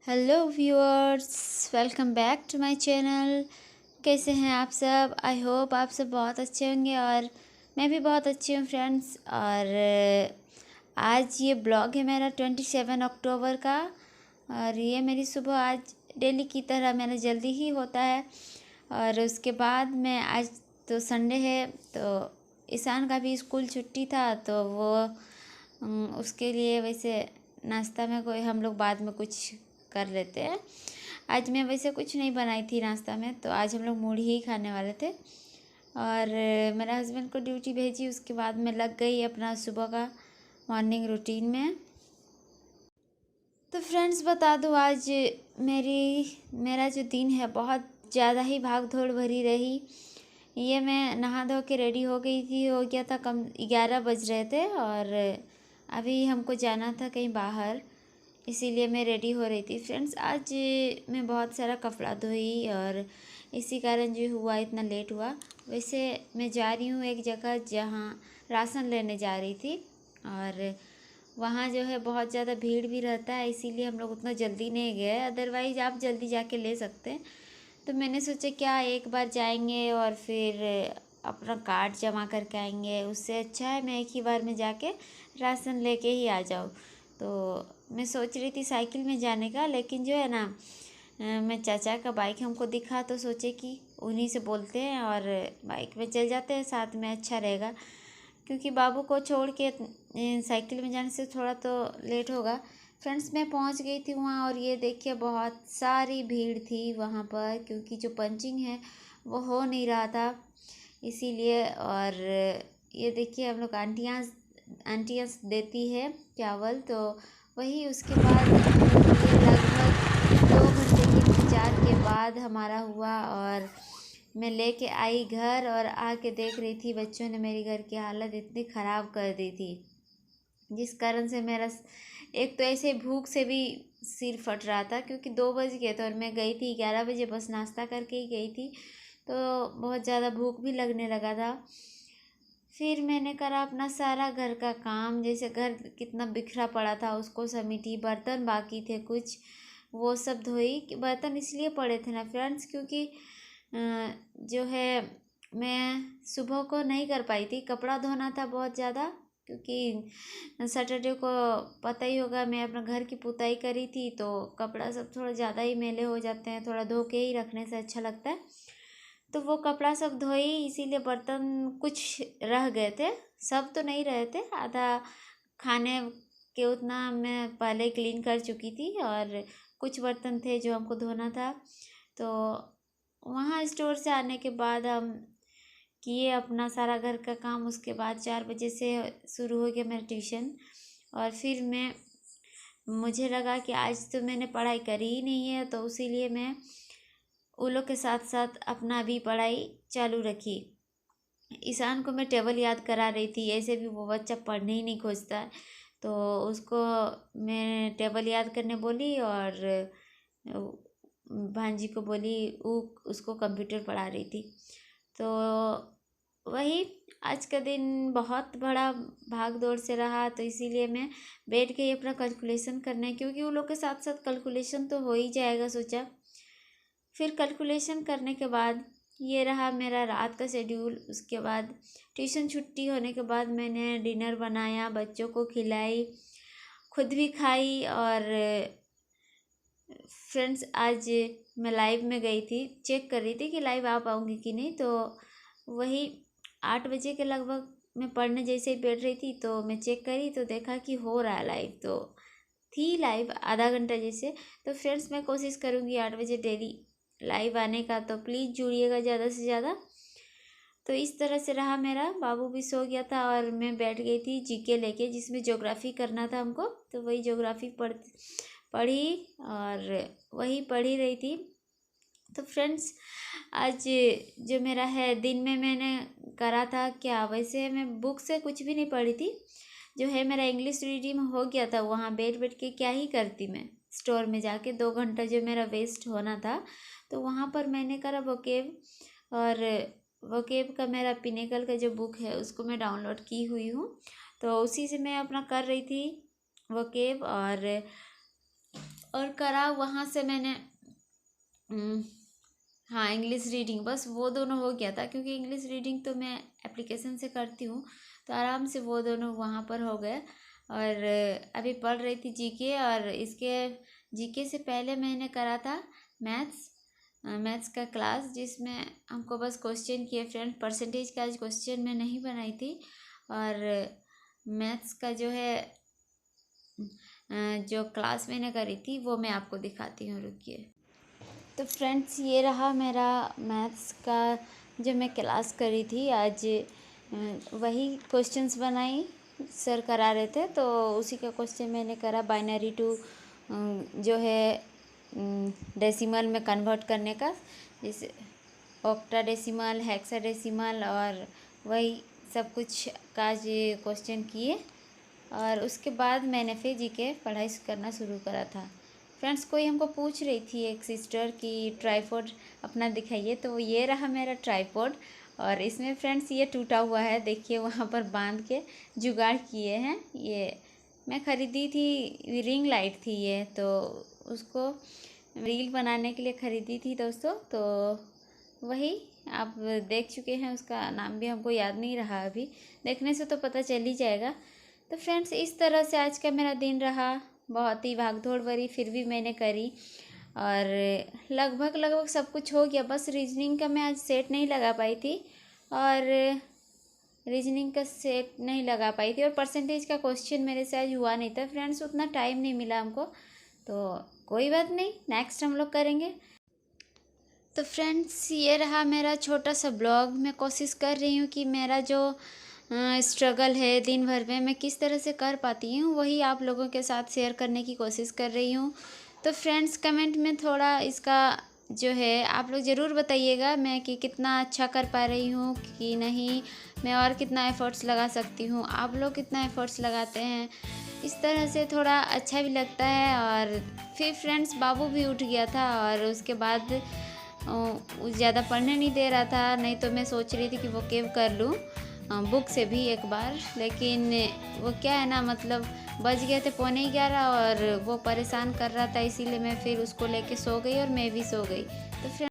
Hello viewers, welcome back to my channel. कैसे हैं आप सब? आई होप आप सब बहुत अच्छे होंगे और मैं भी बहुत अच्छी हूँ फ्रेंड्स। और आज ये ब्लॉग है मेरा 27 अक्टूबर का। और ये मेरी सुबह आज डेली की तरह मेरा जल्दी ही होता है। और उसके बाद मैं आज तो संडे है तो ईशान का भी स्कूल छुट्टी था तो वो उसके लिए वैसे नाश्ता में कोई हम लोग बाद में कुछ कर लेते हैं। आज मैं वैसे कुछ नहीं बनाई थी नाश्ता में, तो आज हम लोग मूढ़ी ही खाने वाले थे। और मेरे हस्बैंड को ड्यूटी भेजी, उसके बाद मैं लग गई अपना सुबह का मॉर्निंग रूटीन में। तो फ्रेंड्स बता दूँ, आज मेरा जो दिन है बहुत ज़्यादा ही भाग दौड़ भरी रही। ये मैं नहा धो के रेडी हो गई थी, हो गया था कम 11 बज रहे थे और अभी हमको जाना था कहीं बाहर, इसीलिए मैं रेडी हो रही थी। फ्रेंड्स आज मैं बहुत सारा कपड़ा धोई और इसी कारण जो हुआ इतना लेट हुआ। वैसे मैं जा रही हूँ एक जगह जहाँ राशन लेने जा रही थी और वहाँ जो है बहुत ज़्यादा भीड़ भी रहता है, इसीलिए हम लोग उतना जल्दी नहीं गए। अदरवाइज़ आप जल्दी जाके ले सकते हैं। तो मैंने सोचा क्या एक बार जाएंगे और फिर अपना कार्ड जमा करके आएंगे, उससे अच्छा है मैं एक ही बार में जाके राशन लेके ही आ जाऊँ। तो मैं सोच रही थी साइकिल में जाने का, लेकिन जो है ना मैं चाचा का बाइक हमको दिखा तो सोचे कि उन्हीं से बोलते हैं और बाइक में चल जाते हैं, साथ में अच्छा रहेगा। क्योंकि बाबू को छोड़ के साइकिल में जाने से थोड़ा तो लेट होगा। फ्रेंड्स मैं पहुंच गई थी वहाँ और ये देखिए बहुत सारी भीड़ थी वहाँ पर, क्योंकि जो पंचिंग है वो हो नहीं रहा था इसीलिए। और ये देखिए हम लोग आंटियाँ आंटियाँ देती है चावल, तो वही उसके बाद हम लोग ये लगभग 2 घंटे के इंतज़ार के बाद हमारा हुआ। और मैं लेके आई घर और आके देख रही थी बच्चों ने मेरी घर की हालत इतनी ख़राब कर दी थी, जिस कारण से मेरा एक तो ऐसे भूख से भी सिर फट रहा था, क्योंकि 2 बज गए थे और मैं गई थी 11 बजे, बस नाश्ता करके ही गई थी। तो बहुत ज़्यादा भूख भी लगने लगा था। फिर मैंने करा अपना सारा घर का काम, जैसे घर कितना बिखरा पड़ा था उसको समेटी, बर्तन बाकी थे कुछ वो सब धोई। बर्तन इसलिए पड़े थे ना फ्रेंड्स, क्योंकि जो है मैं सुबह को नहीं कर पाई थी, कपड़ा धोना था बहुत ज़्यादा। क्योंकि सैटरडे को पता ही होगा मैं अपना घर की पुताई करी थी, तो कपड़ा सब थोड़ा ज़्यादा ही मैले हो जाते हैं, थोड़ा धो के ही रखने से अच्छा लगता है। तो वो कपड़ा सब धोई, इसीलिए बर्तन कुछ रह गए थे, सब तो नहीं रहे थे, आधा खाने के उतना मैं पहले क्लीन कर चुकी थी और कुछ बर्तन थे जो हमको धोना था। तो वहाँ स्टोर से आने के बाद हम किए अपना सारा घर का काम। उसके बाद 4 बजे से शुरू हो गया मेरा ट्यूशन। और फिर मुझे लगा कि आज तो मैंने पढ़ाई करी ही नहीं है, तो इसीलिए मैं उन लोग के साथ साथ अपना भी पढ़ाई चालू रखी। ईशान को मैं टेबल याद करा रही थी, ऐसे भी वो बच्चा पढ़ने ही नहीं खोजता है, तो उसको मैं टेबल याद करने बोली और भांजी को बोली वो उसको कंप्यूटर पढ़ा रही थी। तो वही आज का दिन बहुत बड़ा भाग दौड़ से रहा, तो इसीलिए मैं बैठ गई अपना कैलकुलेशन करने, क्योंकि वो लोग के साथ साथ कैलकुलेशन तो हो ही जाएगा सोचा। फिर कैलकुलेशन करने के बाद ये रहा मेरा रात का शेड्यूल। उसके बाद ट्यूशन छुट्टी होने के बाद मैंने डिनर बनाया, बच्चों को खिलाई, खुद भी खाई। और फ्रेंड्स आज मैं लाइव में गई थी, चेक कर रही थी कि लाइव आ पाऊँगी कि नहीं। तो वही 8 बजे के लगभग मैं पढ़ने जैसे ही बैठ रही थी, तो मैं चेक करी तो देखा कि हो रहा है लाइव, तो थी लाइव आधा घंटा जैसे। तो फ्रेंड्स मैं कोशिश करूँगी 8 बजे डेली लाइव आने का, तो प्लीज़ जुड़िएगा ज़्यादा से ज़्यादा। तो इस तरह से रहा मेरा। बाबू भी सो गया था और मैं बैठ गई थी जीके लेके, जिसमें ज्योग्राफी करना था हमको, तो वही ज्योग्राफी पढ़ी और वही पढ़ ही रही थी। तो फ्रेंड्स आज जो मेरा है दिन में मैंने करा था क्या, वैसे मैं बुक से कुछ भी नहीं पढ़ी थी। जो है मेरा इंग्लिश रीडिंग हो गया था, वहाँ बैठ बैठ के क्या ही करती मैं, स्टोर में जाके 2 घंटा जो मेरा वेस्ट होना था। तो वहाँ पर मैंने करा वोकेब, और वोकेब का मेरा पिनेकल का जो बुक है उसको मैं डाउनलोड की हुई हूँ, तो उसी से मैं अपना कर रही थी वोकेब। और और करा वहाँ से मैंने हाँ इंग्लिश रीडिंग, बस वो दोनों हो गया था, क्योंकि इंग्लिश रीडिंग तो मैं एप्लीकेशन से करती हूँ, तो आराम से वो दोनों वहाँ पर हो गए। और अभी पढ़ रही थी जीके, और इसके जीके से पहले मैंने करा था मैथ्स का क्लास, जिसमें हमको बस क्वेश्चन किए फ्रेंड, परसेंटेज का आज क्वेश्चन मैं नहीं बनाई थी। और मैथ्स का जो है जो क्लास मैंने करी थी वो मैं आपको दिखाती हूँ, रुकिए। तो फ्रेंड्स ये रहा मेरा मैथ्स का जो मैं क्लास करी थी आज, वही क्वेश्चंस बनाई सर करा रहे थे, तो उसी का क्वेश्चन मैंने करा, बाइनरी टू जो है डेसिमल में कन्वर्ट करने का, जैसे ऑक्टाडेसिमल, हेक्साडेसिमल, और वही सब कुछ का जो क्वेश्चन किए। और उसके बाद मैंने फिर जीके पढ़ाई करना शुरू करा था। फ्रेंड्स कोई हमको पूछ रही थी एक सिस्टर कि ट्राईपॉड अपना दिखाइए, तो ये रहा मेरा ट्राईपॉड, और इसमें फ्रेंड्स ये टूटा हुआ है, देखिए वहाँ पर बांध के जुगाड़ किए हैं। ये मैं ख़रीदी थी, रिंग लाइट थी ये, तो उसको रील बनाने के लिए ख़रीदी थी दोस्तों, तो वही आप देख चुके हैं, उसका नाम भी हमको याद नहीं रहा, अभी देखने से तो पता चल ही जाएगा। तो फ्रेंड्स इस तरह से आज का मेरा दिन रहा, बहुत ही भागदौड़ भरी, फिर भी मैंने करी, और लगभग सब कुछ हो गया। बस रीजनिंग का मैं आज सेट नहीं लगा पाई थी, और परसेंटेज का क्वेश्चन मेरे से आज हुआ नहीं था फ्रेंड्स, उतना टाइम नहीं मिला हमको, तो कोई बात नहीं, नेक्स्ट हम लोग करेंगे। तो फ्रेंड्स ये रहा मेरा छोटा सा ब्लॉग। मैं कोशिश कर रही हूँ कि मेरा जो स्ट्रगल है दिन भर में मैं किस तरह से कर पाती हूँ, वही आप लोगों के साथ शेयर करने की कोशिश कर रही हूँ। तो फ्रेंड्स कमेंट में थोड़ा इसका जो है आप लोग ज़रूर बताइएगा मैं कि कितना अच्छा कर पा रही हूँ कि नहीं, मैं और कितना एफ़र्ट्स लगा सकती हूँ, आप लोग कितना एफ़र्ट्स लगाते हैं। इस तरह से थोड़ा अच्छा भी लगता है। और फिर फ्रेंड्स बाबू भी उठ गया था, और उसके बाद ज़्यादा पढ़ने नहीं दे रहा था, नहीं तो मैं सोच रही थी कि वो केव कर लूँ बुक से भी एक बार, लेकिन वो क्या है ना, मतलब बज गए थे 11:15 और वो परेशान कर रहा था, इसीलिए मैं फिर उसको लेके सो गई और मैं भी सो गई। तो